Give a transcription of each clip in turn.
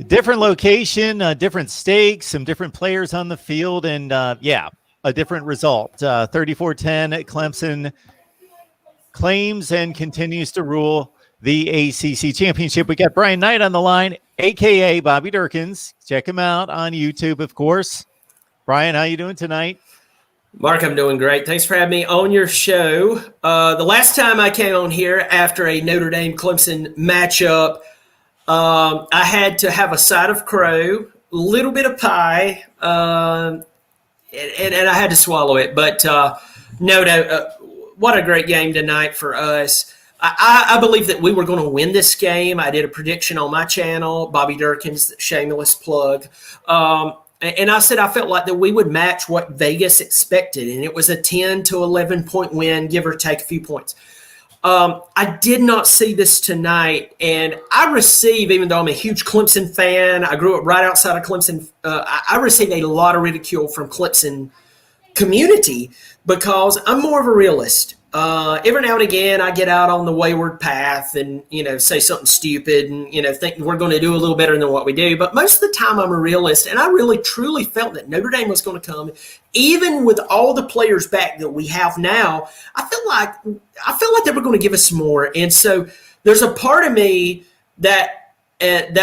Different location, different stakes, some different players on the field, and a different result. 34-10, Clemson claims and continues to rule the ACC championship. We got Brian Knight on the line, a.k.a. Bobby Durkins. Check him out on YouTube, of course. Brian, how you doing tonight? Mark, I'm doing great. Thanks for having me on your show. The last time I came on here after a Notre Dame Clemson matchup, I had to have a side of crow, a little bit of pie, and I had to swallow it. But what a great game tonight for us. I believe that we were going to win this game. I did a prediction on my channel, Bobby Durkins, shameless plug. And I said I felt like that we would match what Vegas expected, and it was a 10 to 11 point win, give or take a few points. I did not see this tonight, and I receive, even though I'm a huge Clemson fan, I grew up right outside of Clemson, I receive a lot of ridicule from Clemson community because I'm more of a realist. Every now and again, I get out on the wayward path and, say something stupid and, think we're going to do a little better than what we do. But most of the time, I'm a realist, and I really, truly felt that Notre Dame was going to come. Even with all the players back that we have now, I felt like they were going to give us more. And so there's a part of me that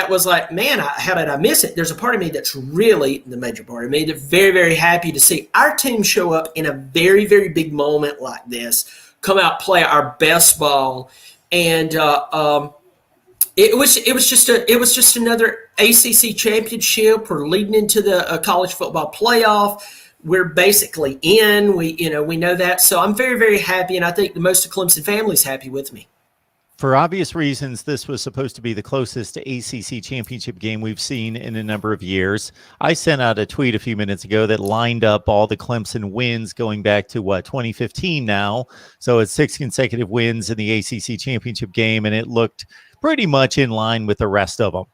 was like, man, how did I miss it? There's a part of me that's really, the major part of me, that's very, very happy to see our team show up in a very, very big moment like this, come out, play our best ball, and it was just another ACC championship. We're leading into the college football playoff. We're basically in. We know that, so I'm very, very happy, and I think the most of Clemson family is happy with me. For obvious reasons, this was supposed to be the closest ACC championship game we've seen in a number of years. I sent out a tweet a few minutes ago that lined up all the Clemson wins going back to, 2015 now. So it's 6 consecutive wins in the ACC championship game, and it looked pretty much in line with the rest of them.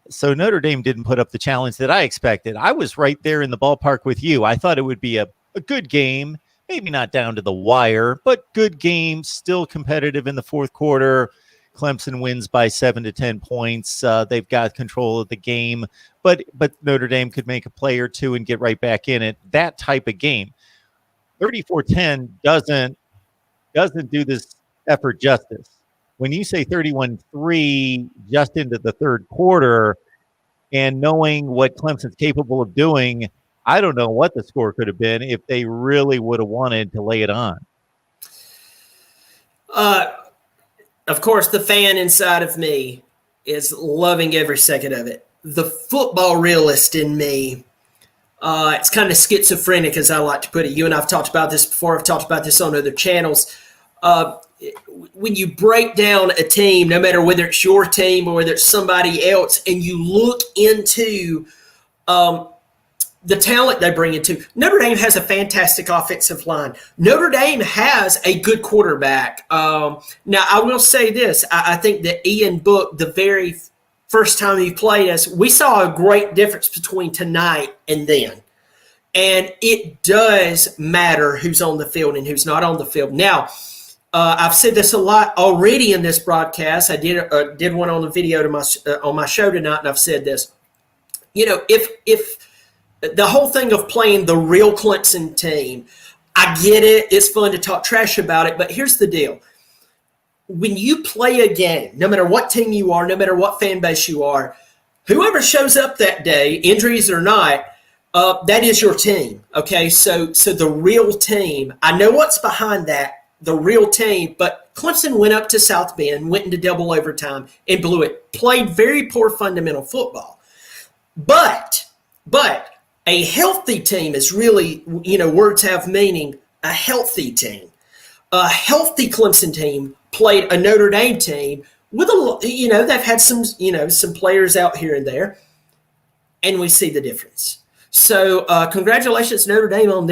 So Notre Dame didn't put up the challenge that I expected. I was right there in the ballpark with you. I thought it would be a good game. Maybe not down to the wire, but good game, still competitive in the fourth quarter. Clemson wins by 7 to 10 points. They've got control of the game, but Notre Dame could make a play or two and get right back in it. That type of game. 34-10 doesn't do this effort justice. When you say 31-3 just into the third quarter and knowing what Clemson's capable of doing, I don't know what the score could have been if they really would have wanted to lay it on. Of course, the fan inside of me is loving every second of it. The football realist in me, it's kind of schizophrenic, as I like to put it. You and I have talked about this before. I've talked about this on other channels. When you break down a team, no matter whether it's your team or whether it's somebody else, and you look into the talent they bring into. Notre Dame has a fantastic offensive line. Notre Dame has a good quarterback. Now, I will say this. I think that Ian Book, the very first time he played us, we saw a great difference between tonight and then. And it does matter who's on the field and who's not on the field. Now, I've said this a lot already in this broadcast. I did one on the video on my show tonight, and I've said this. If the whole thing of playing the real Clemson team, I get it. It's fun to talk trash about it, but here's the deal. When you play a game, no matter what team you are, no matter what fan base you are, whoever shows up that day, injuries or not, that is your team, okay? So the real team, I know what's behind that, the real team, but Clemson went up to South Bend, went into double overtime, and blew it. Played very poor fundamental football. But a healthy team is really, words have meaning. A healthy team. A healthy Clemson team played a Notre Dame team with they've had some players out here and there, and we see the difference. So congratulations Notre Dame on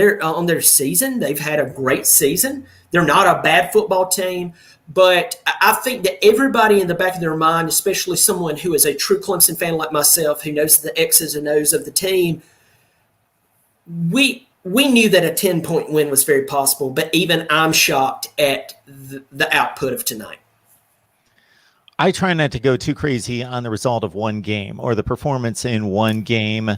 their season. They've had a great season. They're not a bad football team, but I think that everybody in the back of their mind, especially someone who is a true Clemson fan like myself, who knows the X's and O's of the team, we knew that a 10-point win was very possible, but even I'm shocked at the output of tonight. I try not to go too crazy on the result of one game or the performance in one game.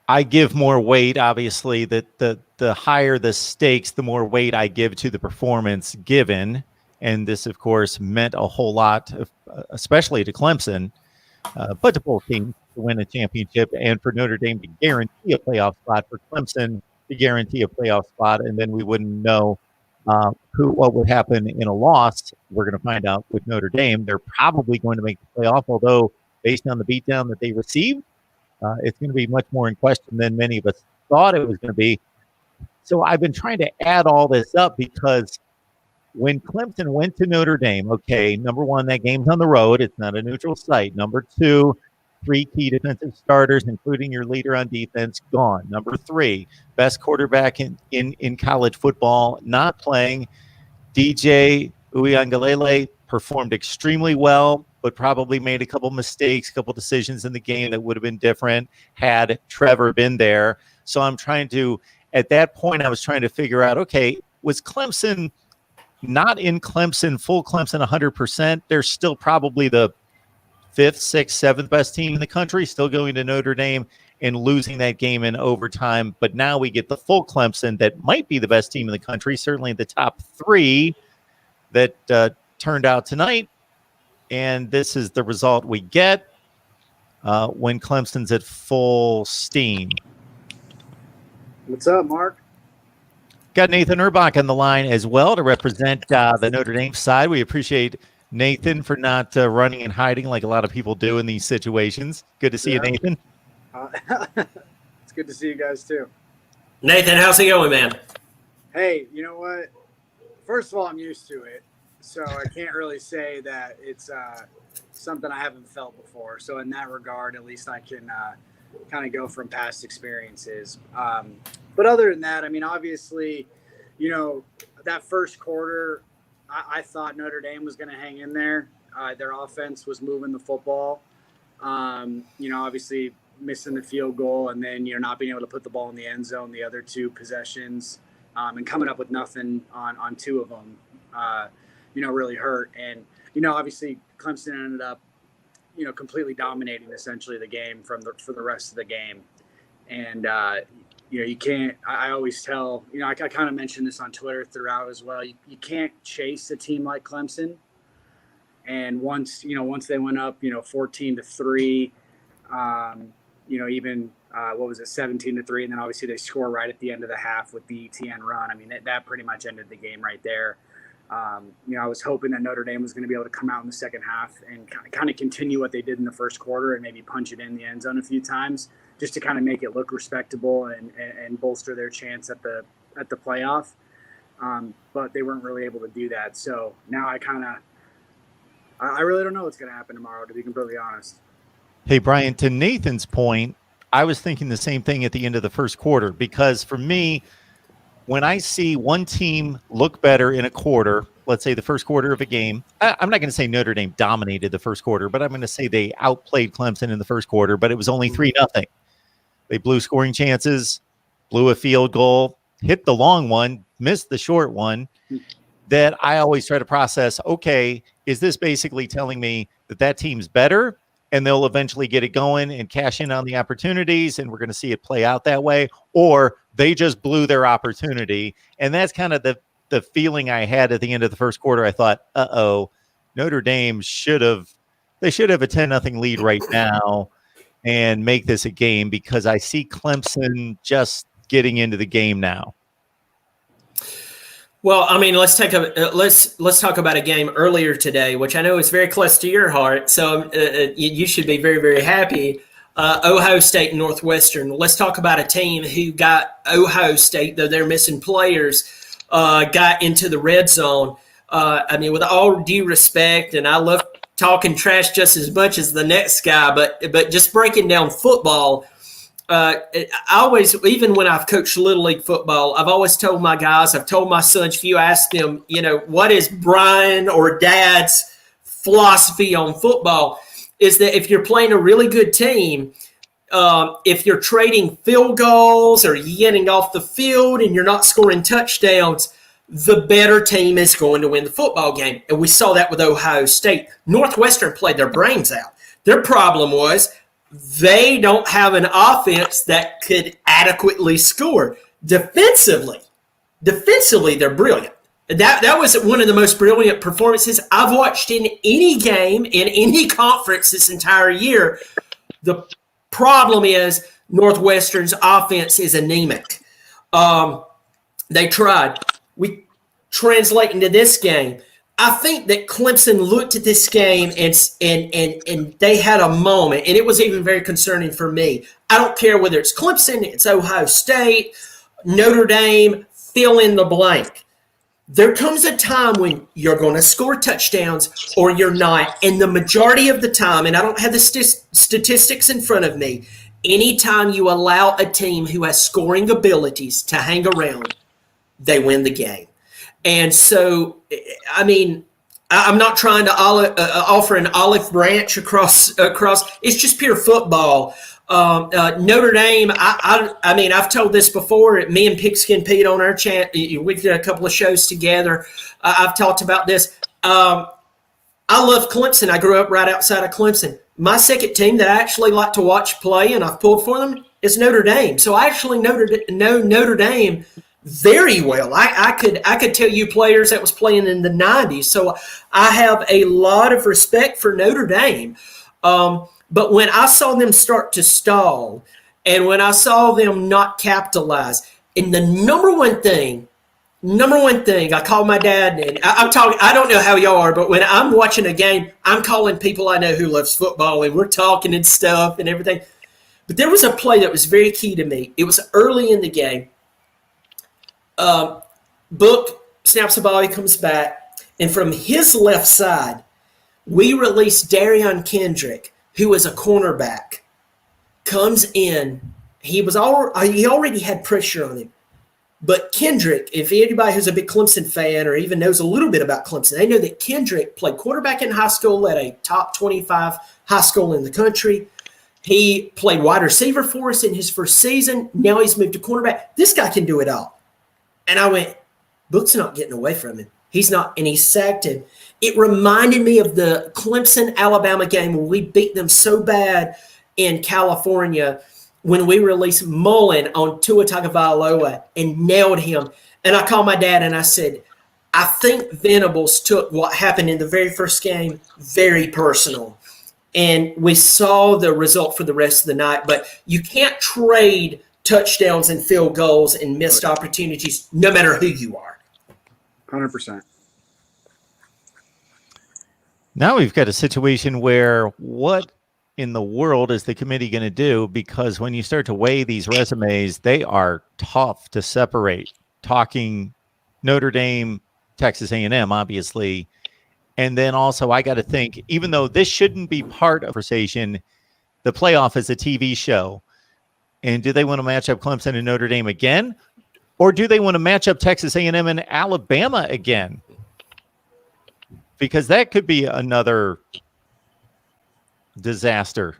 I give more weight, obviously, that the higher the stakes, the more weight I give to the performance given. And this, of course, meant a whole lot, especially to Clemson, but to both teams to win a championship and for Notre Dame to guarantee a playoff spot, for Clemson to guarantee a playoff spot, and then we wouldn't know what would happen in a loss. We're going to find out with Notre Dame. They're probably going to make the playoff, although based on the beatdown that they received, it's going to be much more in question than many of us thought it was going to be. So I've been trying to add all this up because when Clemson went to Notre Dame, okay, number one, that game's on the road. It's not a neutral site. Number two, 3 key defensive starters, including your leader on defense, gone. Number 3, best quarterback in college football, not playing. DJ Uiagalelei performed extremely well, but probably made a couple mistakes, a couple decisions in the game that would have been different had Trevor been there. So I'm trying to, at that point, I was trying to figure out, okay, was Clemson not in Clemson, full Clemson 100%? They're still probably the 5th, 6th, 7th best team in the country, still going to Notre Dame and losing that game in overtime. But now we get the full Clemson that might be the best team in the country, certainly the top 3 that turned out tonight. And this is the result we get when Clemson's at full steam. What's up, Mark? Got Nathan Urbach on the line as well to represent the Notre Dame side. We appreciate Nathan for not running and hiding like a lot of people do in these situations. Good to see you, Nathan. It's good to see you guys too. Nathan, how's it going, man? Hey, you know what? First of all, I'm used to it, so I can't really say that it's something I haven't felt before. So in that regard, at least I can kind of go from past experiences. But other than that, I mean, obviously, you know, that first quarter, I thought Notre Dame was going to hang in there. Their offense was moving the football. You know, obviously missing the field goal and then, you know, not being able to put the ball in the end zone the other 2 possessions and coming up with nothing on 2 of them, you know, really hurt. And, you know, obviously Clemson ended up, you know, completely dominating essentially the game for the rest of the game. And, you know, you can't, I always tell, you know, I kind of mentioned this on Twitter throughout as well. You can't chase a team like Clemson. And once they went up, you know, 14-3, you know, even, 17-3. And then obviously they score right at the end of the half with the ETN run. I mean, that pretty much ended the game right there. You know, I was hoping that Notre Dame was going to be able to come out in the second half and kind of continue what they did in the first quarter and maybe punch it in the end zone a few times, just to kind of make it look respectable and bolster their chance at the playoff. But they weren't really able to do that. So now I really don't know what's going to happen tomorrow, to be completely honest. Hey, Brian, to Nathan's point, I was thinking the same thing at the end of the first quarter, because for me, when I see one team look better in a quarter, let's say the first quarter of a game, I'm not going to say Notre Dame dominated the first quarter, but I'm going to say they outplayed Clemson in the first quarter, but it was only 3-0. They blew scoring chances, blew a field goal, hit the long one, missed the short one. That I always try to process, okay, is this basically telling me that team's better and they'll eventually get it going and cash in on the opportunities and we're going to see it play out that way, or they just blew their opportunity? And that's kind of the feeling I had at the end of the first quarter. I thought, Notre Dame should have a 10-0 lead right now and make this a game, because I see Clemson just getting into the game now. Well, I mean, let's talk about a game earlier today, which I know is very close to your heart. So you should be very, very happy. Ohio State and Northwestern. Let's talk about a team who got Ohio State, though they're missing players, got into the red zone. I mean, with all due respect, and I love talking trash just as much as the next guy, but just breaking down football. I always, even when I've coached Little League football, I've always told my guys, I've told my sons, if you ask them, you know, what is Brian or Dad's philosophy on football, is that if you're playing a really good team, if you're trading field goals or getting off the field and you're not scoring touchdowns, the better team is going to win the football game. And we saw that with Ohio State. Northwestern played their brains out. Their problem was they don't have an offense that could adequately score. Defensively, they're brilliant. That was one of the most brilliant performances I've watched in any game, in any conference this entire year. The problem is Northwestern's offense is anemic. They tried. We translate into this game. I think that Clemson looked at this game and they had a moment, and it was even very concerning for me. I don't care whether it's Clemson, it's Ohio State, Notre Dame, fill in the blank. There comes a time when you're going to score touchdowns or you're not, and the majority of the time, and I don't have the statistics in front of me, anytime you allow a team who has scoring abilities to hang around, they win the game. And so, I mean, I'm not trying to offer an olive branch across. It's just pure football. Notre Dame, I mean, I've told this before. Me and Pigskin Pete on our chat, we've done a couple of shows together. I've talked about this. I love Clemson. I grew up right outside of Clemson. My second team that I actually like to watch play, and I've pulled for them, is Notre Dame. So I actually know Notre Dame very well. I could tell you players that was playing in the 90s. So I have a lot of respect for Notre Dame. But when I saw them start to stall and when I saw them not capitalize, and the number one thing, I called my dad, and I'm talking, I don't know how y'all are, but when I'm watching a game, I'm calling people I know who loves football, and we're talking and stuff and everything. But there was a play that was very key to me. It was early in the game. Book snaps the ball, he comes back, and from his left side, we released Darion Kendrick, who was a cornerback, comes in. He already had pressure on him. But Kendrick, if anybody who's a big Clemson fan or even knows a little bit about Clemson, they know that Kendrick played quarterback in high school at a top 25 high school in the country. He played wide receiver for us in his first season. Now he's moved to cornerback. This guy can do it all. And I went, Book's not getting away from him. He's not, and he sacked him. It reminded me of the Clemson-Alabama game where we beat them so bad in California when we released Mullen on Tua Tagovailoa and nailed him. And I called my dad and I said, I think Venables took what happened in the very first game very personal. And we saw the result for the rest of the night. But you can't trade touchdowns and field goals and missed opportunities no matter who you are. 100%. Now we've got a situation where what in the world is the committee going to do? Because when you start to weigh these resumes, they are tough to separate. Talking Notre Dame, Texas A&M, obviously. And then also I got to think, even though this shouldn't be part of the conversation, the playoff is a TV show. And do they want to match up Clemson and Notre Dame again? Or do they want to match up Texas A&M and Alabama again? Because that could be another disaster.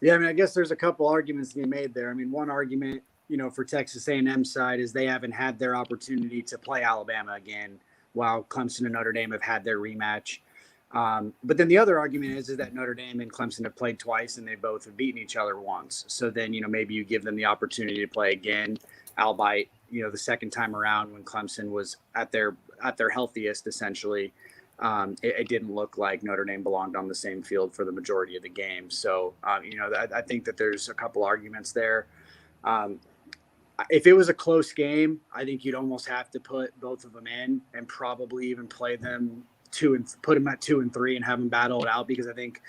Yeah, I mean, I guess there's a couple arguments to be made there. I mean, one argument, for Texas A&M side is they haven't had their opportunity to play Alabama again, while Clemson and Notre Dame have had their rematch. But then the other argument is that Notre Dame and Clemson have played twice and they both have beaten each other once. So then, maybe you give them the opportunity to play again, albeit, the second time around when Clemson was at their healthiest, essentially. It didn't look like Notre Dame belonged on the same field for the majority of the game. So, I think that there's a couple arguments there. If it was a close game, I think you'd almost have to put both of them in and probably even play them put them at 2 and 3 and have them battle it out, because I think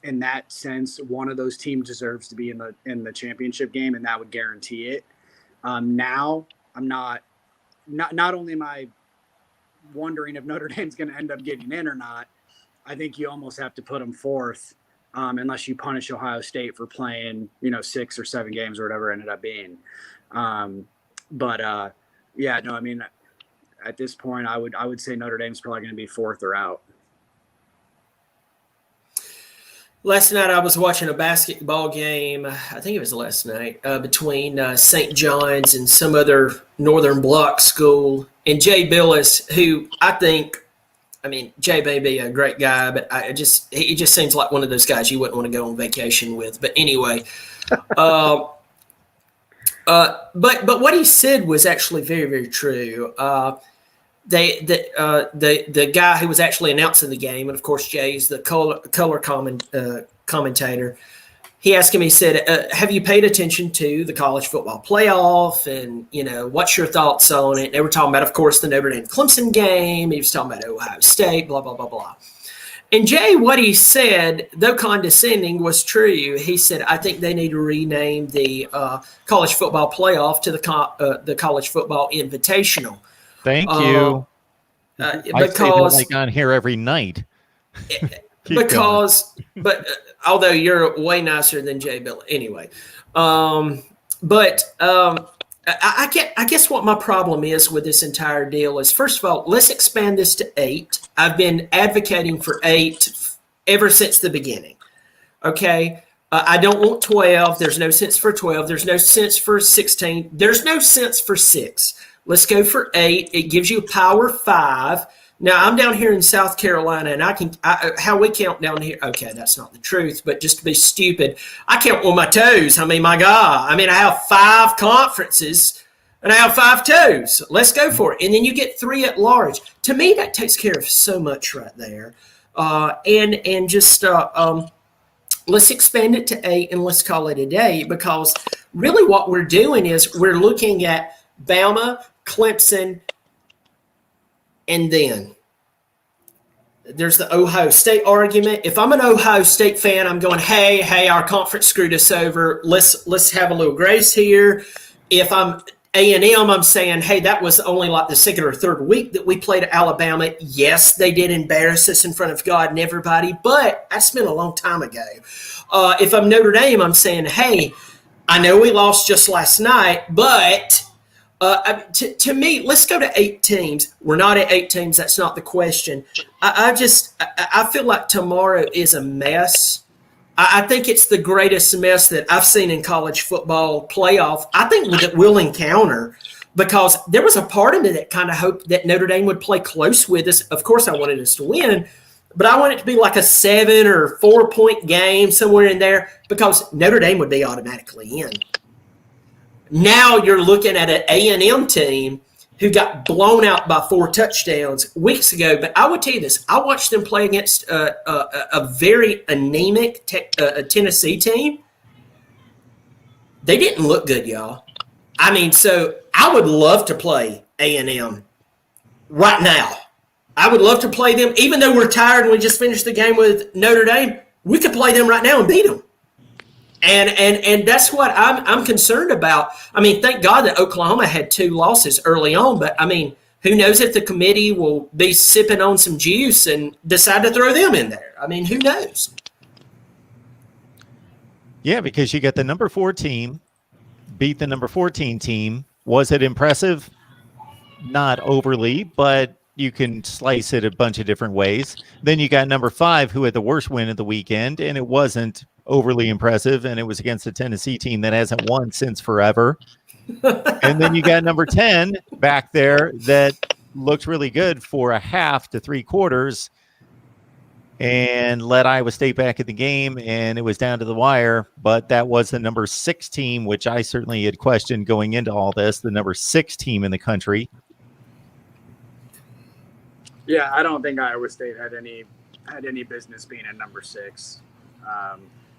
in that sense, one of those teams deserves to be in the championship game, and that would guarantee it. Now I'm not only am I wondering if Notre Dame's going to end up getting in or not, I think you almost have to put them fourth, unless you punish Ohio State for playing, 6 or 7 games or whatever it ended up being. Yeah, no, I mean, at this point, I would say Notre Dame's probably going to be fourth or out. Last night I was watching a basketball game. I think it was last night between St. John's and some other Northern Block school. And Jay Billis, who I mean, Jay may be a great guy, but he just seems like one of those guys you wouldn't want to go on vacation with. But anyway, but what he said was actually very, very true. The guy who was actually announcing the game, and of course Jay's the color commentator. He asked him. He said, "Have you paid attention to the college football playoff? And what's your thoughts on it?" And they were talking about, of course, the Notre Dame Clemson game. He was talking about Ohio State, blah blah blah blah. And Jay, what he said, though condescending, was true. He said, "I think they need to rename the college football playoff to the college football invitational." Thank you. Because I say on here every night. but although you're way nicer than Jay Bill anyway, I guess what my problem is with this entire deal is, first of all, let's expand this to 8. I've been advocating for 8 ever since the beginning. Okay. I don't want 12. There's no sense for 12. There's no sense for 16. There's no sense for 6. Let's go for 8. It gives you power 5. Now, I'm down here in South Carolina, and how we count down here. Okay, that's not the truth, but just to be stupid, I count on my toes. I mean, my God. I mean, I have 5 conferences, and I have 5 toes. Let's go for it. And then you get 3 at large. To me, that takes care of so much right there. Let's expand it to 8, and let's call it a day, because really what we're doing is we're looking at Bama, Clemson, and then there's the Ohio State argument. If I'm an Ohio State fan, I'm going, hey, our conference screwed us over. Let's have a little grace here. If I'm A&M, I'm saying, hey, that was only like the second or third week that we played at Alabama. Yes, they did embarrass us in front of God and everybody, but that's been a long time ago. If I'm Notre Dame, I'm saying, hey, I know we lost just last night, but to me, let's go to 8 teams. We're not at 8 teams. That's not the question. I feel like tomorrow is a mess. I think it's the greatest mess that I've seen in college football playoff. I think that we'll encounter, because there was a part of me that kind of hoped that Notre Dame would play close with us. Of course, I wanted us to win, but I want it to be like a 7 or 4 point game, somewhere in there, because Notre Dame would be automatically in. Now you're looking at an A&M team who got blown out by 4 touchdowns weeks ago. But I would tell you this. I watched them play against a very anemic Tennessee team. They didn't look good, y'all. I mean, so I would love to play A&M right now. I would love to play them. Even though we're tired and we just finished the game with Notre Dame, we could play them right now and beat them. And that's what I'm concerned about. I mean, thank God that Oklahoma had 2 losses early on, but I mean, who knows if the committee will be sipping on some juice and decide to throw them in there? I mean, who knows? Yeah, because you get the number 4 team beat the number 14 team. Was it impressive? Not overly, but you can slice it a bunch of different ways. Then you got number 5, who had the worst win of the weekend, and it wasn't overly impressive, and it was against a Tennessee team that hasn't won since forever. And then you got number 10 back there that looked really good for a half to 3 quarters and led Iowa State back in the game, and it was down to the wire. But that was the number 6 team, which I certainly had questioned going into all this, the number 6 team in the country. Yeah, I don't think Iowa State had any business being at number 6.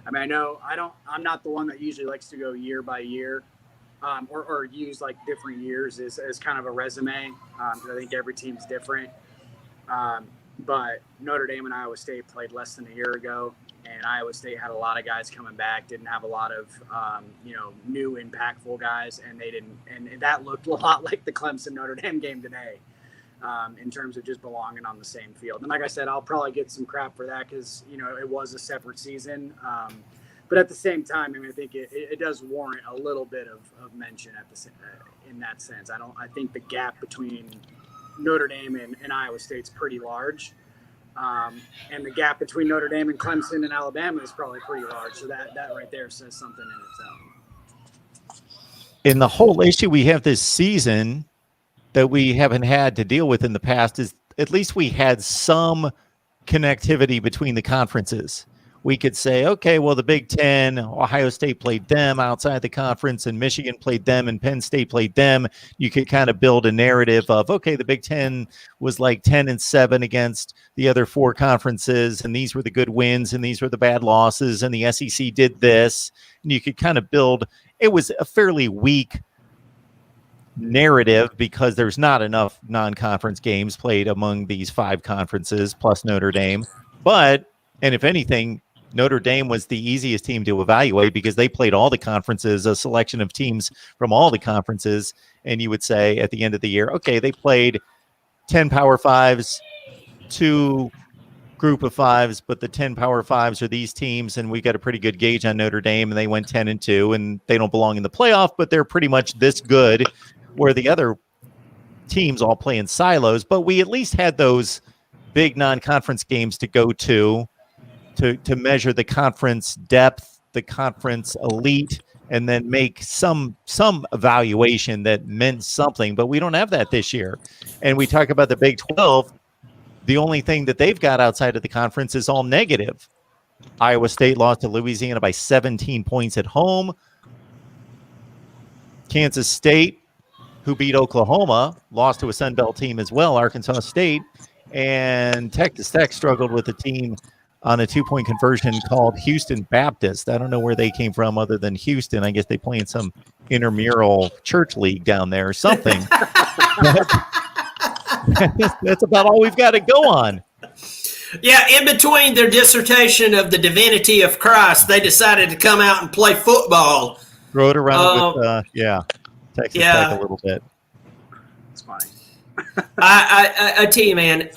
I mean, I'm not the one that usually likes to go year by year, or use like different years as kind of a resume. I think every team's different. But Notre Dame and Iowa State played less than a year ago, and Iowa State had a lot of guys coming back, didn't have a lot of, new impactful guys, and they didn't, and that looked a lot like the Clemson-Notre Dame game today. In terms of just belonging on the same field. And like I said, I'll probably get some crap for that because, it was a separate season. But at the same time, I mean, I think it does warrant a little bit of mention in that sense. I think the gap between Notre Dame and Iowa State's pretty large. And the gap between Notre Dame and Clemson and Alabama is probably pretty large. So that right there says something in its own. And the whole issue we have this season that we haven't had to deal with in the past is at least we had some connectivity between the conferences. We could say, okay, well, the Big Ten, Ohio State played them outside the conference, and Michigan played them, and Penn State played them. You could kind of build a narrative of, okay, the Big Ten was like 10-7 against the other four conferences, and these were the good wins, and these were the bad losses, and the SEC did this. And you could kind of build. It was a fairly weak narrative because there's not enough non-conference games played among these five conferences plus Notre Dame. But, and if anything, Notre Dame was the easiest team to evaluate because they played all the conferences, a selection of teams from all the conferences. And you would say at the end of the year, okay, they played 10 Power Fives, 2 Group of Fives, but the 10 Power Fives are these teams, and we got a pretty good gauge on Notre Dame, and they went 10-2, and they don't belong in the playoff, but they're pretty much this good, where the other teams all play in silos. But we at least had those big non-conference games to go to measure the conference depth, the conference elite, and then make some evaluation that meant something. But we don't have that this year. And we talk about the Big 12. The only thing that they've got outside of the conference is all negative. Iowa State lost to Louisiana by 17 points at home. Kansas State, who beat Oklahoma, lost to a Sun Belt team as well, Arkansas State. And Texas Tech struggled with a team on a 2-point conversion called Houston Baptist. I don't know where they came from other than Houston. I guess they play in some intramural church league down there or something. That's about all we've got to go on. Yeah, in between their dissertation of the divinity of Christ, they decided to come out and play football. Throw it around with, Texas Tech a little bit. It's funny. I tell you, man,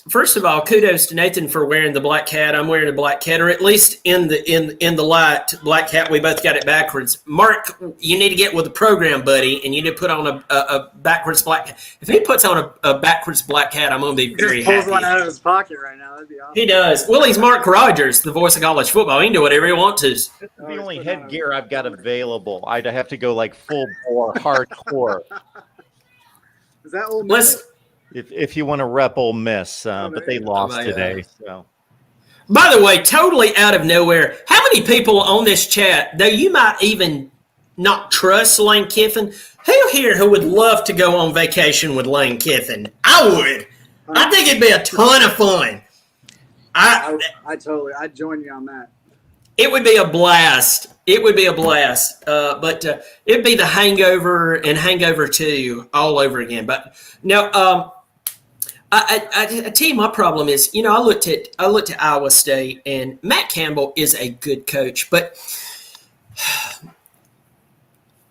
first of all, kudos to Nathan for wearing the black hat. I'm wearing a black hat, or at least in the light black hat. We both got it backwards. Mark, you need to get with the program, buddy, and you need to put on a backwards black hat. If he puts on a backwards black hat, I'm going to be very happy. He pulls one out of his pocket right now. That'd be awesome. He does. Well, he's Mark Rogers, the voice of college football. He can do whatever he wants to. It's the only headgear I've got available. I'd have to go like full bore, hardcore. Is that Ole Miss? If you want to rep Ole Miss, but they lost today. So, by the way, totally out of nowhere, how many people on this chat, though you might even not trust Lane Kiffin, who here who would love to go on vacation with Lane Kiffin? I would. I think it'd be a ton of fun. I'd join you on that. It would be a blast. It would be a blast. But it'd be the Hangover and Hangover 2 all over again. But no, I tell you, my problem is, I looked at Iowa State, and Matt Campbell is a good coach, but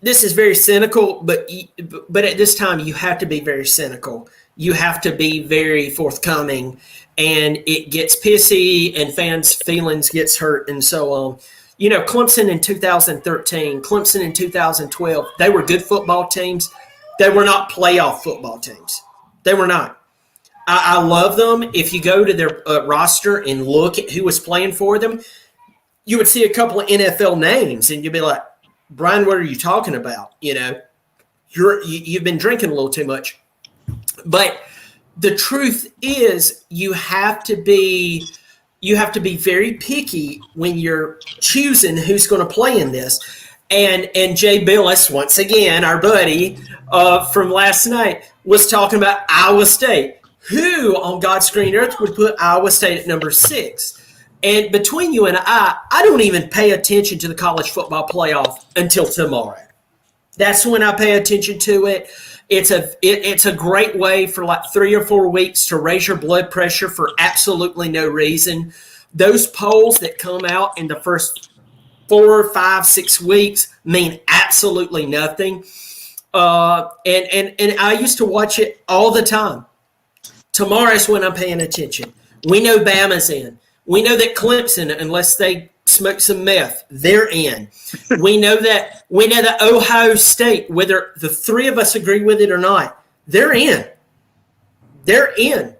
this is very cynical. But at this time, you have to be very cynical. You have to be very forthcoming, and it gets pissy, and fans' feelings gets hurt, and so on. Clemson in 2013, Clemson in 2012, they were good football teams. They were not playoff football teams. They were not. I love them. If you go to their roster and look at who was playing for them, you would see a couple of NFL names, and you'd be like, Brian, what are you talking about? You've been drinking a little too much. But the truth is, you have to be very picky when you're choosing who's going to play in this. And Jay Billis, once again, our buddy from last night, was talking about Iowa State. Who on God's green earth would put Iowa State at number 6? And between you and I don't even pay attention to the college football playoff until tomorrow. That's when I pay attention to it. It's a great way for like 3 or 4 weeks to raise your blood pressure for absolutely no reason. Those polls that come out in the first 4, 5, 6 weeks mean absolutely nothing. And I used to watch it all the time. Tomorrow's when I'm paying attention. We know Bama's in. We know that Clemson, unless they smoke some meth, they're in. We know that Ohio State, whether the 3 of us agree with it or not, they're in. They're in.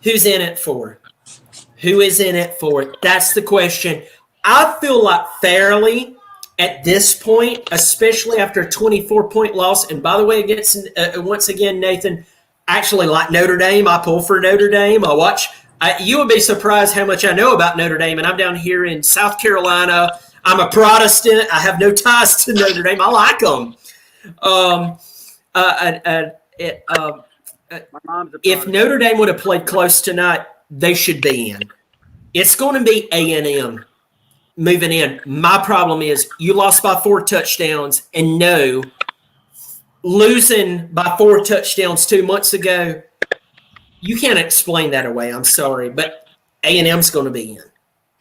Who's in it for? Who is in it for it? That's the question. I feel like fairly at this point, especially after a 24-point loss, and by the way, against once again, Nathan, actually like Notre Dame, I pull for Notre Dame. I watch. You would be surprised how much I know about Notre Dame, and I'm down here in South Carolina. I'm a Protestant. I have no ties to Notre Dame. I like them. If Notre Dame would have played close tonight, they should be in. It's going to be A&M moving in. My problem is you lost by 4 touchdowns, and no, losing by 4 touchdowns 2 months ago, you can't explain that away. I'm sorry, but A&M's going to be in.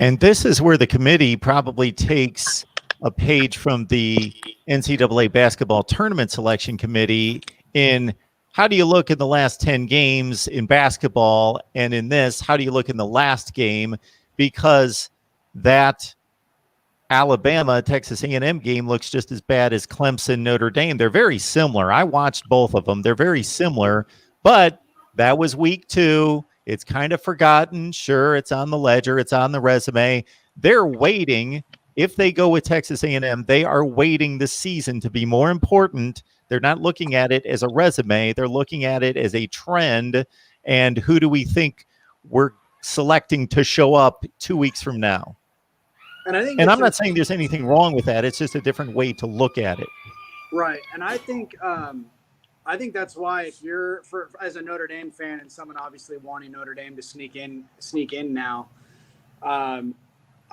And this is where the committee probably takes a page from the NCAA basketball tournament selection committee in how do you look in the last 10 games in basketball, and in this, how do you look in the last game? Because that Alabama Texas A&M game looks just as bad as Clemson-Notre Dame. They're very similar. I watched both of them. They're very similar, but that was week 2. It's kind of forgotten. Sure, it's on the ledger. It's on the resume. They're waiting. If they go with Texas A&M, they are waiting the season to be more important. They're not looking at it as a resume. They're looking at it as a trend. And who do we think we're selecting to show up 2 weeks from now? And I'm not saying there's anything wrong with that. It's just a different way to look at it. Right. And I think that's why if you're as a Notre Dame fan and someone obviously wanting Notre Dame to sneak in now, I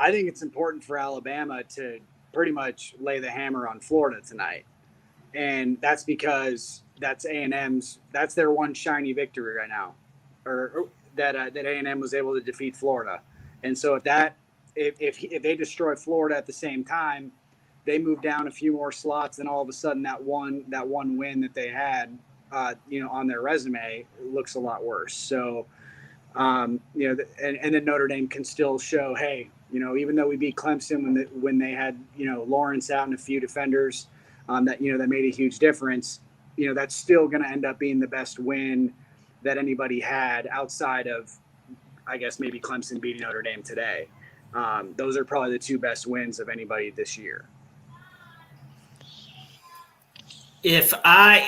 think it's important for Alabama to pretty much lay the hammer on Florida tonight. And that's because that's that's their one shiny victory right now, or that A&M was able to defeat Florida. And so if they destroy Florida at the same time, they move down a few more slots, and all of a sudden that one win that they had, on their resume looks a lot worse. So, and then Notre Dame can still show, hey, even though we beat Clemson when they had Lawrence out and a few defenders, that made a huge difference. That's still going to end up being the best win that anybody had outside of, I guess, maybe Clemson beating Notre Dame today. Those are probably the 2 best wins of anybody this year. If I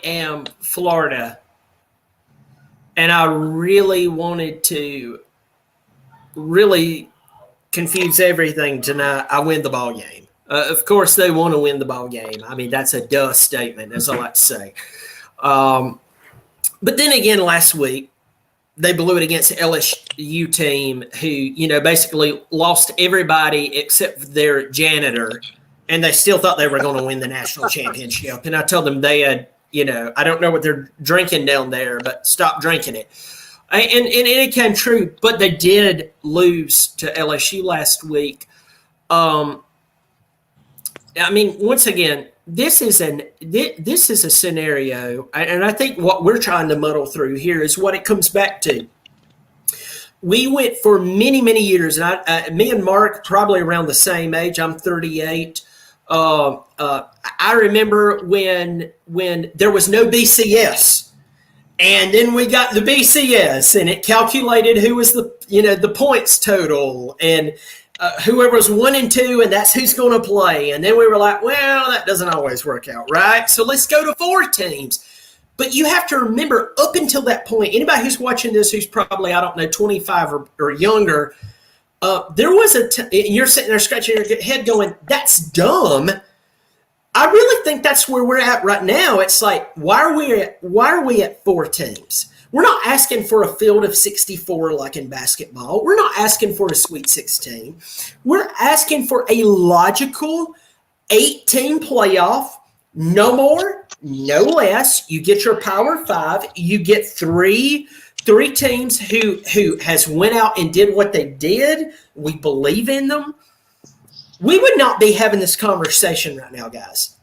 am Florida and I really wanted to really confuse everything tonight, I win the ball game. Of course, they want to win the ball game. I mean, that's a duh statement, as I like to say. But then again, last week, they blew it against LSU team who, basically lost everybody except their janitor, and they still thought they were going to win the national championship. And I told them they had, I don't know what they're drinking down there, but stop drinking it. And it came true, but they did lose to LSU last week. Once again, this is a scenario, and I think what we're trying to muddle through here is what it comes back to. We went for many, many years, and me and Mark probably around the same age. I'm 38. I remember when there was no BCS, and then we got the BCS, and it calculated who was the points total, and whoever was 1 and 2, and that's who's going to play. And then we were like, well, that doesn't always work out, right? So let's go to 4 teams. But you have to remember, up until that point, anybody who's watching this who's probably, 25 or younger, there was you're sitting there scratching your head going, that's dumb. I really think that's where we're at right now. It's like, why are we at 4 teams? We're not asking for a field of 64 like in basketball. We're not asking for a Sweet 16. We're asking for a logical 8-team playoff, no more, no less. You get your Power 5. You get three teams who has went out and did what they did. We believe in them. We would not be having this conversation right now, guys,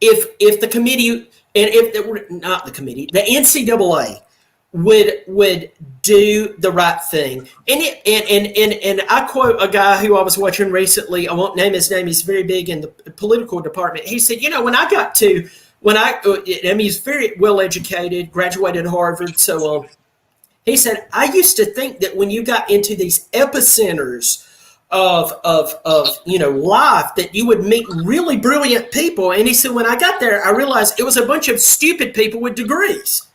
if the committee, and if it were not the committee, the NCAA would do the right thing. And I quote a guy who I was watching recently. I won't name his name. He's very big in the political department. He said, when I got to he's very well educated, graduated Harvard, so on. He said, I used to think that when you got into these epicenters of life, that you would meet really brilliant people. And he said, when I got there, I realized it was a bunch of stupid people with degrees.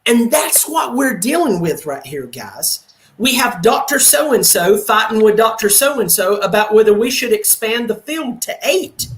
And that's what we're dealing with right here, guys. We have Dr. So-and-so fighting with Dr. So-and-so about whether we should expand the field to 8.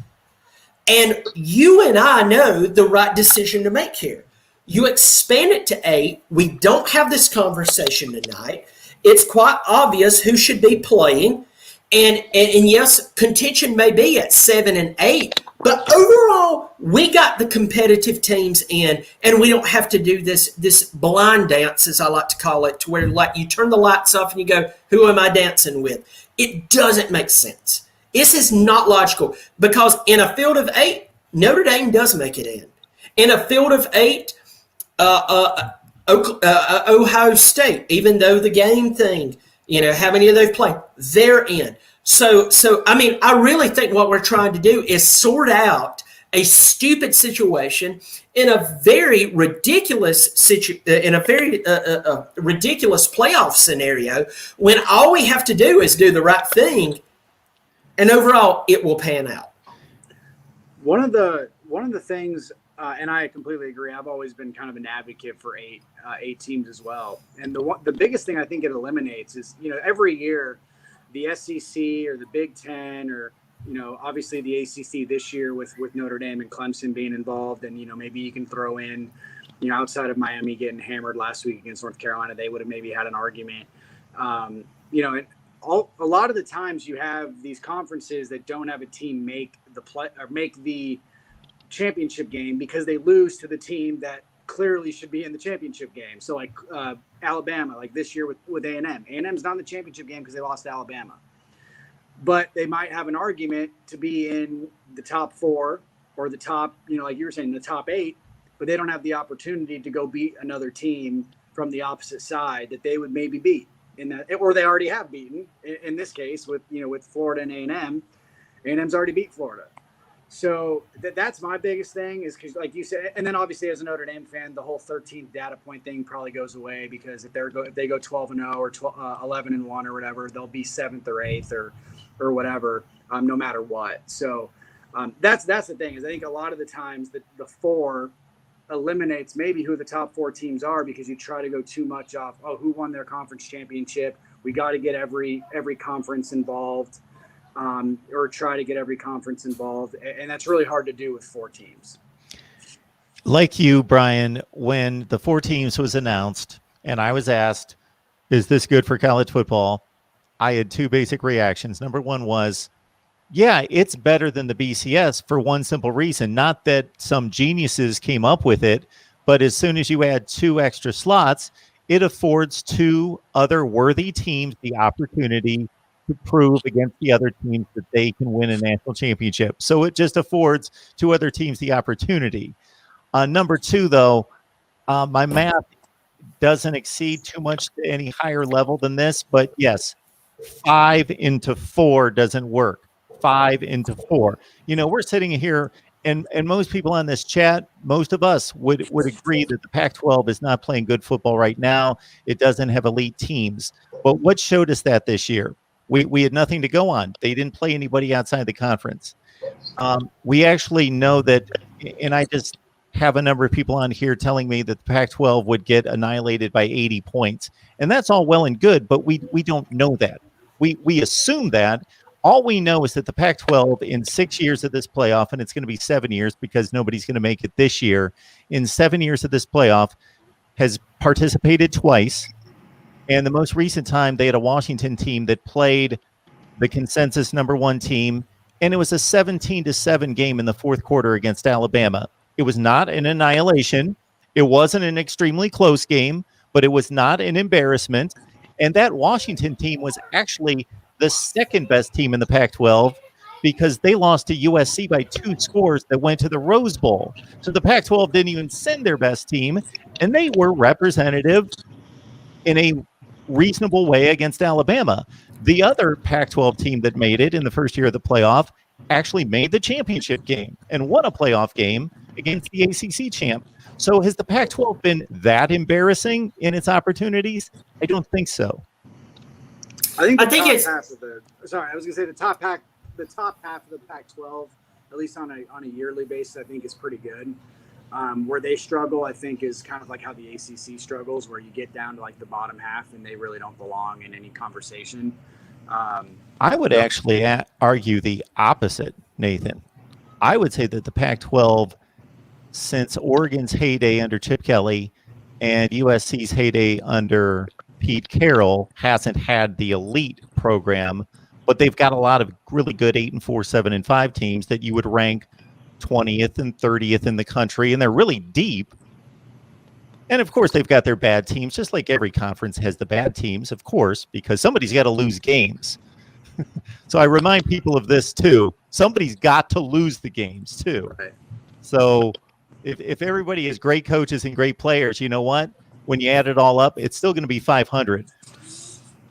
And you and I know the right decision to make here. You expand it to 8. We don't have this conversation tonight. It's quite obvious who should be playing. And yes, contention may be at 7 and 8. But overall, we got the competitive teams in, and we don't have to do this blind dance, as I like to call it, to where like you turn the lights off and you go, who am I dancing with? It doesn't make sense. This is not logical, because in a field of 8, Notre Dame does make it in. In a field of 8, Ohio State, even though the game thing, how many of they've played, they're in. So I mean, I really think what we're trying to do is sort out a stupid situation in a very ridiculous ridiculous playoff scenario, when all we have to do is do the right thing, and overall it will pan out. One of the things, and I completely agree, I've always been kind of an advocate for eight teams as well. And the biggest thing I think it eliminates is, every year the SEC or the Big Ten, or obviously the ACC this year with Notre Dame and Clemson being involved, and maybe you can throw in, outside of Miami getting hammered last week against North Carolina, they would have maybe had an argument. A lot of the times you have these conferences that don't have a team make the championship game because they lose to the team that clearly should be in the championship game. So like Alabama, like this year with A&M. A&M's not in the championship game because they lost to Alabama. But they might have an argument to be in the top 4 or the top, like you were saying, the top 8, but they don't have the opportunity to go beat another team from the opposite side that they would maybe beat in that, or they already have beaten. In this case, with Florida and A&M, A&M's already beat Florida. So that's my biggest thing, is because, like you said, and then obviously as a Notre Dame fan, the whole 13th data point thing probably goes away, because if they go 12-0 or 11-1 or whatever, they'll be 7th or 8th or whatever, no matter what. So that's the thing, is I think a lot of the times the 4 eliminates maybe who the top 4 teams are, because you try to go too much off, who won their conference championship. We got to get every conference involved. Or try to get every conference involved. And that's really hard to do with 4 teams. Like you, Brian, when the 4 teams was announced and I was asked, is this good for college football? I had 2 basic reactions. Number one was, yeah, it's better than the BCS for one simple reason. Not that some geniuses came up with it, but as soon as you add 2 extra slots, it affords 2 other worthy teams the opportunity to prove against the other teams that they can win a national championship. So it just affords 2 other teams the opportunity. Number 2, though, my math doesn't exceed too much to any higher level than this, but yes, 5 into 4 doesn't work. 5 into 4. We're sitting here, and most people on this chat, most of us would agree that the Pac-12 is not playing good football right now. It doesn't have elite teams. But what showed us that this year? We had nothing to go on. They didn't play anybody outside the conference. We actually know that, and I just have a number of people on here telling me that the Pac-12 would get annihilated by 80 points. And that's all well and good, but we don't know that. We assume that. All we know is that the Pac-12 in 6 years of this playoff, and it's going to be 7 years because nobody's going to make it this year, in 7 years of this playoff, has participated twice. And the most recent time, they had a Washington team that played the consensus number 1 team, and it was a 17-7 game in the 4th quarter against Alabama. It was not an annihilation. It wasn't an extremely close game, but it was not an embarrassment. And that Washington team was actually the second best team in the Pac-12, because they lost to USC by 2 scores that went to the Rose Bowl. So the Pac-12 didn't even send their best team, and they were representative in a reasonable way against Alabama. The other Pac-12 team that made it in the first year of the playoff actually made the championship game and won a playoff game against the ACC champ. So has the Pac-12 been that embarrassing in its opportunities? I don't think so. I think it's half of the. Sorry, I was going to say the top half of the Pac-12, at least on a yearly basis, I think is pretty good. Where they struggle, I think, is kind of like how the ACC struggles, where you get down to like the bottom half and they really don't belong in any conversation. I would actually argue the opposite, Nathan. I would say that the Pac-12, since Oregon's heyday under Chip Kelly and USC's heyday under Pete Carroll, hasn't had the elite program, but they've got a lot of really good 8-4, 7-5 teams that you would rank 20th and 30th in the country, and they're really deep. And of course, they've got their bad teams, just like every conference has the bad teams, of course, because somebody's got to lose games. So I remind people of this too. Somebody's got to lose the games too. Right. So if everybody has great coaches and great players, you know what? When you add it all up, it's still going to be 500.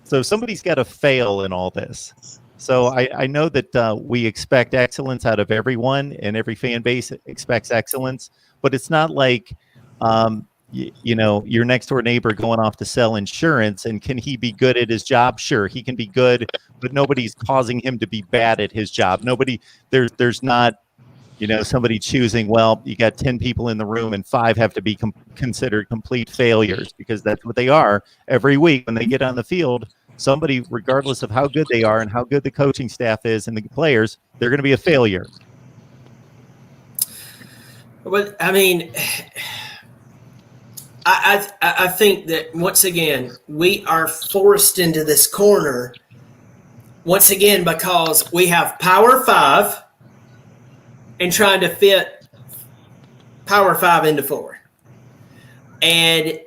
So somebody's got to fail in all this. So I know that we expect excellence out of everyone, and every fan base expects excellence, but it's not like, you know, your next door neighbor going off to sell insurance, and can he be good at his job? Sure, he can be good, but nobody's causing him to be bad at his job. There's not, you know, somebody choosing, well, you got 10 people in the room and 5 have to be considered complete failures, because that's what they are every week when they get on the field. Somebody, regardless of how good they are and how good the coaching staff is and the players, they're going to be a failure. Well, I mean, I think that, once again, we are forced into this corner, once again, because we have Power 5 and trying to fit Power 5 into 4. And,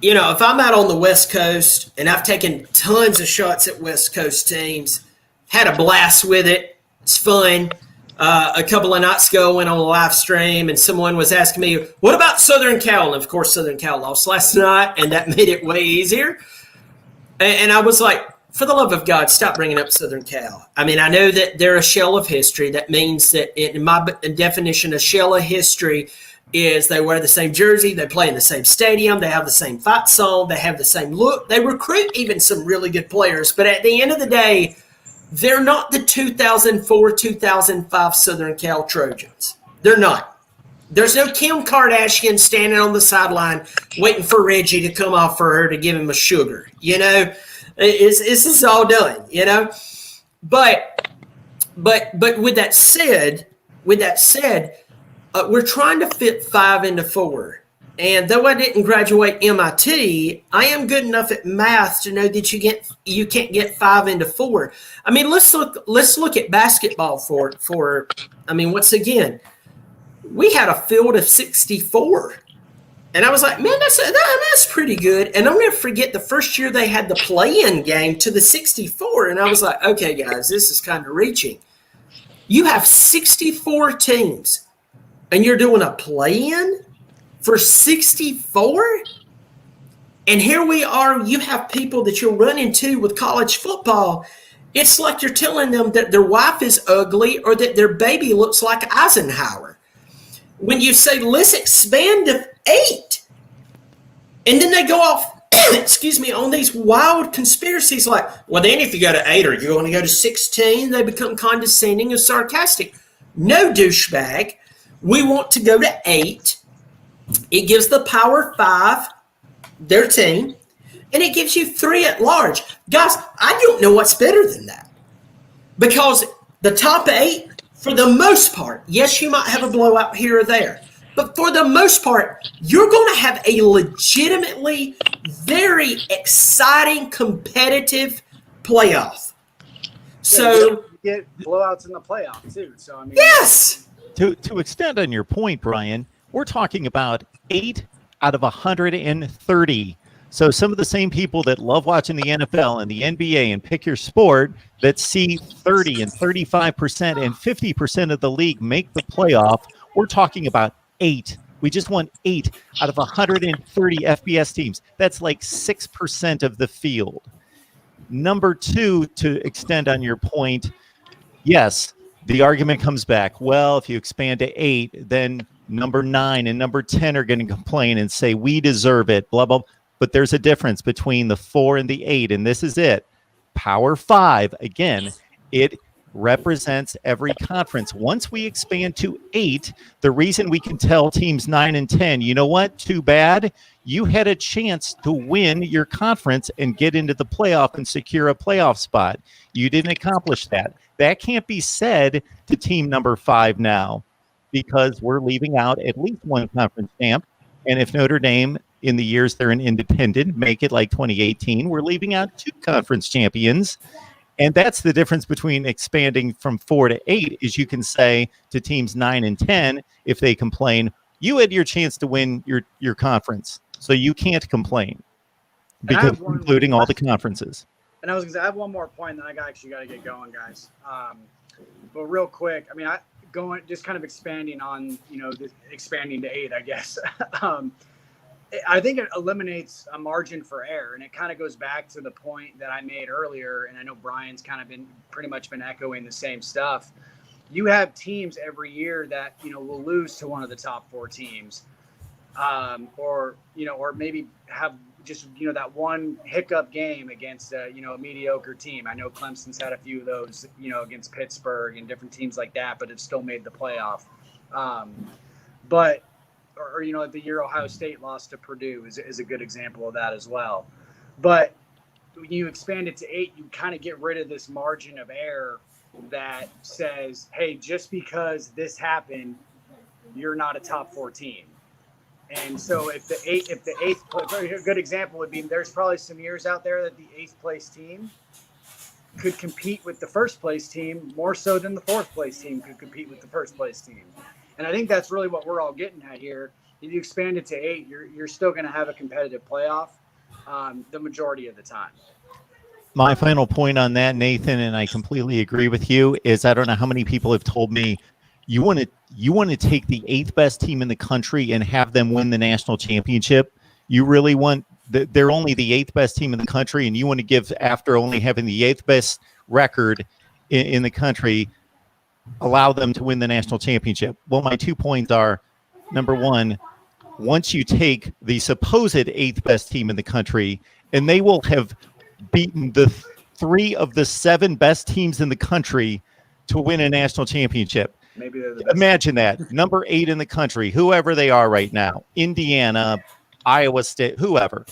you know, if I'm out on the West Coast, and I've taken tons of shots at West Coast teams, had a blast with it, it's fun. A couple of nights ago, I went on a live stream, and someone was asking me, what about Southern Cal? And, of course, Southern Cal lost last night, and that made it way easier. And I was like, for the love of God, stop bringing up Southern Cal. I mean, I know that they're a shell of history. That means that, in my definition, a shell of history is they wear the same jersey, they play in the same stadium, they have the same fight song, they have the same look, they recruit even some really good players. But at the end of the day, they're not the 2004, 2005 Southern Cal Trojans. They're not. There's no Kim Kardashian standing on the sideline waiting for Reggie to come off for her to give him a sugar. You know, this is all done, you know. But with that said, we're trying to fit 5 into 4. And though I didn't graduate MIT, I am good enough at math to know that you can't get 5 into 4. I mean, let's look at basketball for I mean, once again, we had a field of 64. And I was like, man, that's pretty good. And I'll never forget the first year they had the play-in game to the 64. And I was like, okay, guys, this is kind of reaching. You have 64 teams, and you're doing a play-in for 64? And here we are, you have people that you'll run into with college football. It's like you're telling them that their wife is ugly or that their baby looks like Eisenhower. When you say, let's expand to 8, and then they go off, on these wild conspiracies like, well, then if you go to 8, are you going to go to 16? They become condescending and sarcastic. No, douchebag. We want to go to 8. It gives the Power 5 their team, and it gives you 3 at large. Guys, I don't know what's better than that, because the top 8, for the most part, yes, you might have a blowout here or there, but for the most part, you're going to have a legitimately very exciting, competitive playoff. So you get blowouts in the playoff too. So I mean, yes. To extend on your point, Brian, we're talking about 8 out of 130. So some of the same people that love watching the NFL and the NBA and pick your sport that see 30 and 35% and 50% of the league make the playoff, we're talking about 8. We just won 8 out of 130 FBS teams. That's like 6% of the field. Number 2, to extend on your point, yes, the argument comes back, well, if you expand to 8, then number 9 and number 10 are going to complain and say, we deserve it, blah, blah. But there's a difference between the 4 and the 8, and this is it. Power 5, again, it represents every conference. Once we expand to 8, the reason we can tell teams 9 and 10, you know what? Too bad. You had a chance to win your conference and get into the playoff and secure a playoff spot. You didn't accomplish that. That can't be said to team number 5 now, because we're leaving out at least one conference champ. And if Notre Dame, in the years they're an independent, make it like 2018, we're leaving out 2 conference champions. And that's the difference between expanding from 4 to 8, is you can say to teams 9 and 10, if they complain, you had your chance to win your conference, so you can't complain, because including all the conferences. And I was going to say, I have one more point, and then I actually got to get going, guys. But real quick, I mean, just kind of expanding on, expanding to 8, I guess. I think it eliminates a margin for error, and it kind of goes back to the point that I made earlier, and I know Brian's kind of pretty much been echoing the same stuff. You have teams every year that, will lose to one of the top 4 teams, or maybe have just, that one hiccup game against a mediocre team. I know Clemson's had a few of those, against Pittsburgh and different teams like that, but it's still made the playoff. Or the year Ohio State lost to Purdue is a good example of that as well. But when you expand it to 8, you kind of get rid of this margin of error that says, hey, just because this happened, you're not a top 4 team. And so if the eighth, a good example would be, there's probably some years out there that the 8th place team could compete with the 1st place team more so than the 4th place team could compete with the 1st place team. And I think that's really what we're all getting at here. If you expand it to 8, you're still going to have a competitive playoff the majority of the time. My final point on that, Nathan, and I completely agree with you, is I don't know how many people have told me, you want to take the 8th best team in the country and have them win the national championship. You really want they're only the 8th best team in the country, and you want to give, after only having the 8th best record in the country, allow them to win the national championship. Well, my 2 points are, number 1, once you take the supposed 8th best team in the country, and they will have beaten the 3 of the 7 best teams in the country to win a national championship. Maybe they're the best. Imagine that. Number 8 in the country, whoever they are right now, Indiana, Iowa State, whoever.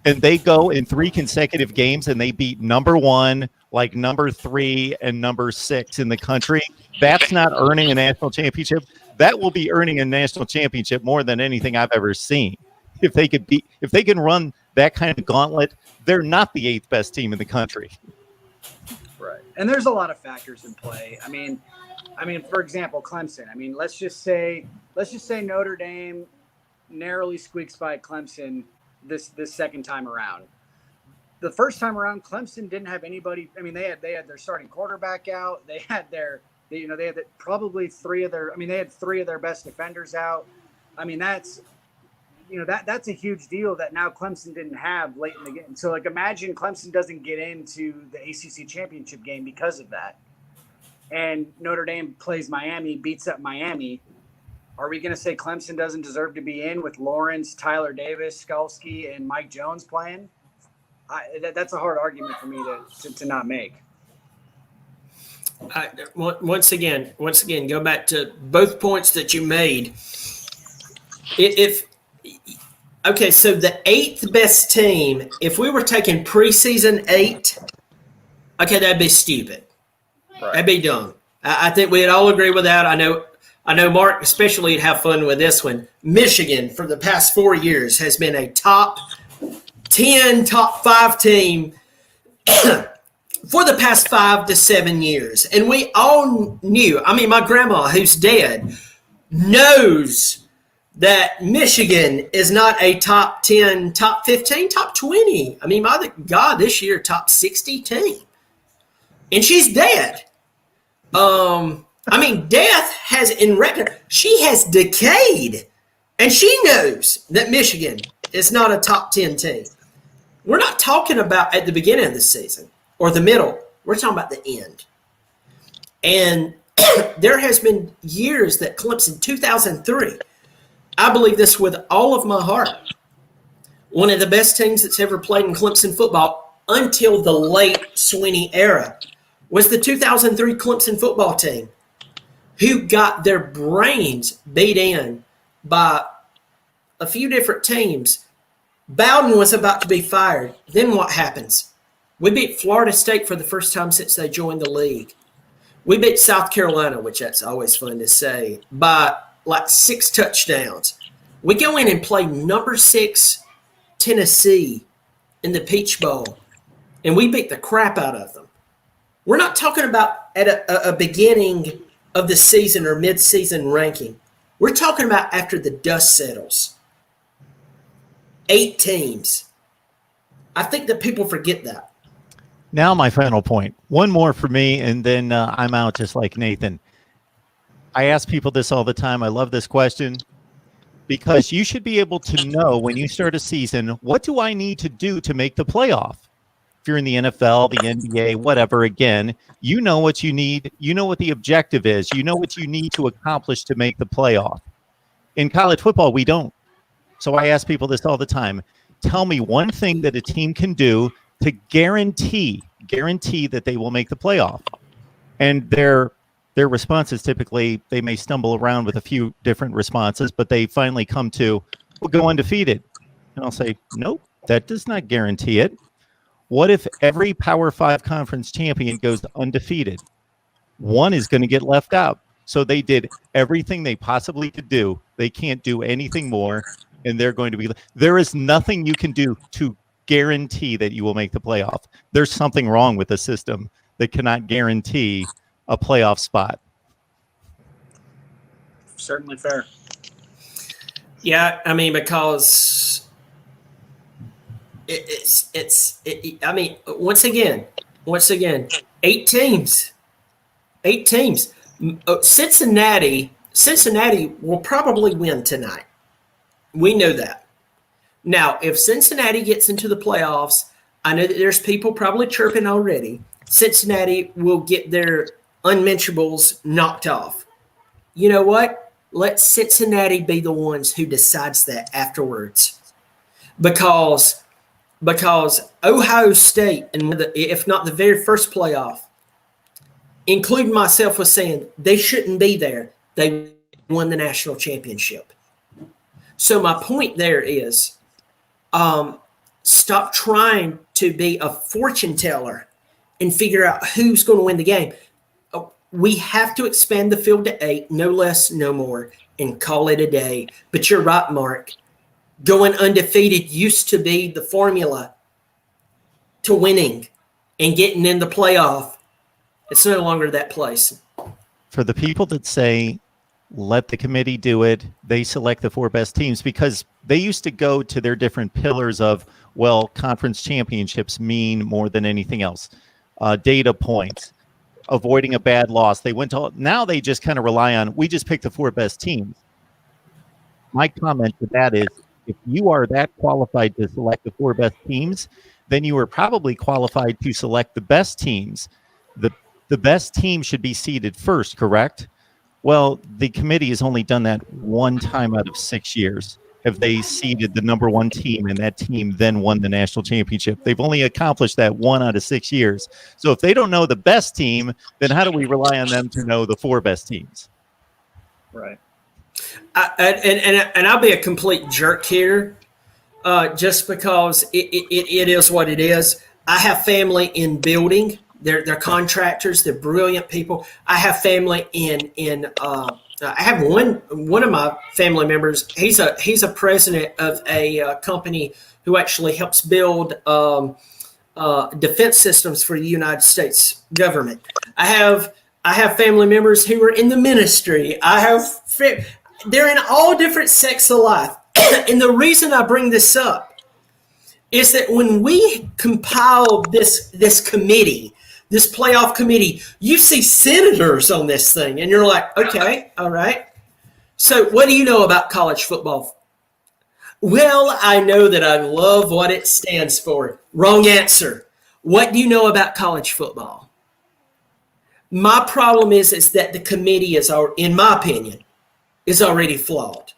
And they go in 3 consecutive games and they beat number 1, like number 3 and number 6 in the country. That's not earning a national championship. That will be earning a national championship more than anything I've ever seen. If they can run that kind of gauntlet, they're not the 8th best team in the country. Right. And there's a lot of factors in play. I mean, for example, Clemson. I mean, let's just say Notre Dame narrowly squeaks by Clemson this second time around. The first time around, Clemson didn't have anybody. I mean, they had their starting quarterback out. They had probably 3 of their. I mean, they had 3 of their best defenders out. I mean, that's a huge deal that now Clemson didn't have late in the game. So, like, imagine Clemson doesn't get into the ACC championship game because of that, and Notre Dame plays Miami, beats up Miami. Are we going to say Clemson doesn't deserve to be in with Lawrence, Tyler Davis, Skalski, and Mike Jones playing? That's a hard argument for me to not make. Once again, go back to both points that you made. Okay, so the 8th best team, if we were taking preseason 8, okay, that'd be stupid. Right. That'd be dumb. I think we'd all agree with that. I know Mark especially would have fun with this one. Michigan, for the past 4 years, has been a top 10, top 5 team for the past 5 to 7 years. And we all knew, I mean, my grandma, who's dead, knows that Michigan is not a top 10, top 15, top 20. I mean, my God, this year, top 60 team. And she's dead. I mean, death has in record. She has decayed. And she knows that Michigan is not a top 10 team. We're not talking about at the beginning of the season or the middle. We're talking about the end. And There has been years that Clemson, 2003, I believe this with all of my heart, one of the best teams that's ever played in Clemson football until the late Swinney era was the 2003 Clemson football team, who got their brains beat in by a few different teams. Bowden was about to be fired. Then what happens? We beat Florida State for the first time since they joined the league. We beat South Carolina, which that's always fun to say, by like 6 touchdowns. We go in and play number 6 Tennessee in the Peach Bowl, and we beat the crap out of them. We're not talking about at a beginning of the season or mid-season ranking. We're talking about after the dust settles. 8 teams. I think that people forget that. Now my final point. One more for me, and then I'm out just like Nathan. I ask people this all the time. I love this question because you should be able to know when you start a season, what do I need to do to make the playoff? If you're in the NFL, the NBA, whatever, again, you know what you need. You know what the objective is. You know what you need to accomplish to make the playoff. In college football, we don't. So I ask people this all the time. Tell me one thing that a team can do to guarantee that they will make the playoff. And their response is typically they may stumble around with a few different responses, but they finally come to, we'll go undefeated. And I'll say, nope, that does not guarantee it. What if every Power 5 conference champion goes undefeated? One is going to get left out. So they did everything they possibly could do. They can't do anything more, and they're going to be. There is nothing you can do to guarantee that you will make the playoff. There's something wrong with the system that cannot guarantee a playoff spot. Certainly fair. Yeah, I mean, because I mean, once again, 8 teams. Cincinnati will probably win tonight. We know that. Now, if Cincinnati gets into the playoffs, I know that there's people probably chirping already. Cincinnati will get their unmentionables knocked off. You know what? Let Cincinnati be the ones who decides that afterwards. Because Ohio State, and if not the very first playoff, including myself, was saying they shouldn't be there. They won the national championship. So my point there is, stop trying to be a fortune teller and figure out who's going to win the game. We have to expand the field to 8, no less, no more, and call it a day. But you're right, Mark. Going undefeated used to be the formula to winning and getting in the playoff. It's no longer that place. For the people that say, let the committee do it, they select the 4 best teams, because they used to go to their different pillars of, well, conference championships mean more than anything else. Data points, avoiding a bad loss. They went to, now they just kind of rely on, we just pick the 4 best teams. My comment to that is, if you are that qualified to select the 4 best teams, then you are probably qualified to select the best teams. The best team should be seeded first, correct? Well, the committee has only done that one time out of 6 years. Have they seeded the number 1 team, and that team then won the national championship? They've only accomplished that 1 out of 6 years. So if they don't know the best team, then how do we rely on them to know the 4 best teams? Right. And I'll be a complete jerk here, just because it is what it is. I have family in building. They're contractors. They're brilliant people. I have family in. I have one of my family members. He's a president of a company who actually helps build defense systems for the United States government. I have family members who are in the ministry. They're in all different sects of life. And the reason I bring this up is that when we compile this committee, this playoff committee, you see senators on this thing, and you're like, okay, all right. So what do you know about college football? Well, I know that I love what it stands for. Wrong answer. What do you know about college football? My problem is that the committee is, in my opinion, is already flawed.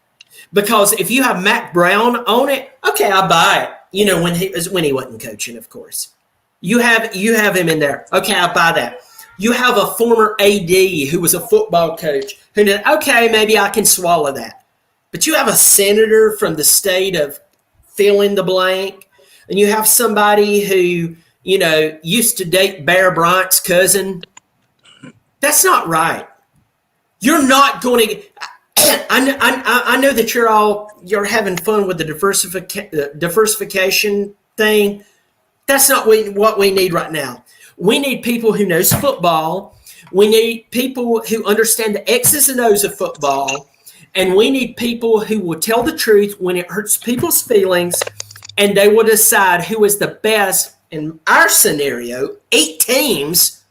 Because if you have Mac Brown on it, okay, I buy it. You know, when he wasn't coaching, of course. You have him in there. Okay, I buy that. You have a former AD who was a football coach who did, okay, maybe I can swallow that. But you have a senator from the state of fill in the blank, and you have somebody who, you know, used to date Bear Bryant's cousin. That's not right. You're not going to. I know that you're having fun with the diversification thing. That's not what we need right now. We need people who knows football. We need people who understand the X's and O's of football. And we need people who will tell the truth when it hurts people's feelings, and they will decide who is the best in our scenario, 8 teams,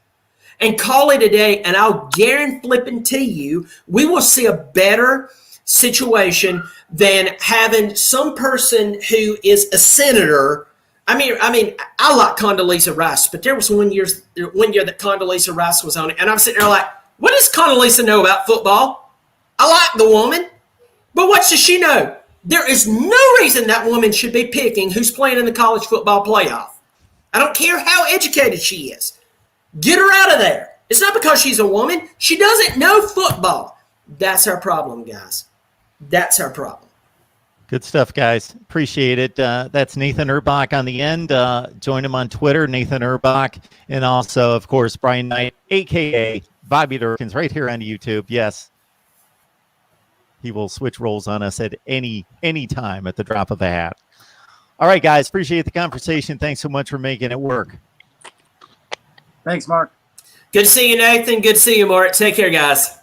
and call it a day. And I'll guarantee you, we will see a better situation than having some person who is a senator. I mean, I like Condoleezza Rice, but there was one year that Condoleezza Rice was on it, and I'm sitting there like, what does Condoleezza know about football? I like the woman, but what does she know? There is no reason that woman should be picking who's playing in the college football playoff. I don't care how educated she is. Get her out of there. It's not because she's a woman. She doesn't know football. That's our problem, guys. That's our problem. Good stuff, guys. Appreciate it. That's Nathan Urbach on the end. Join him on Twitter, Nathan Urbach. And also, of course, Brian Knight, a.k.a. Bobby Durkins, right here on YouTube. Yes. He will switch roles on us at any time at the drop of a hat. All right, guys. Appreciate the conversation. Thanks so much for making it work. Thanks, Mark. Good to see you, Nathan. Good to see you, Mark. Take care, guys.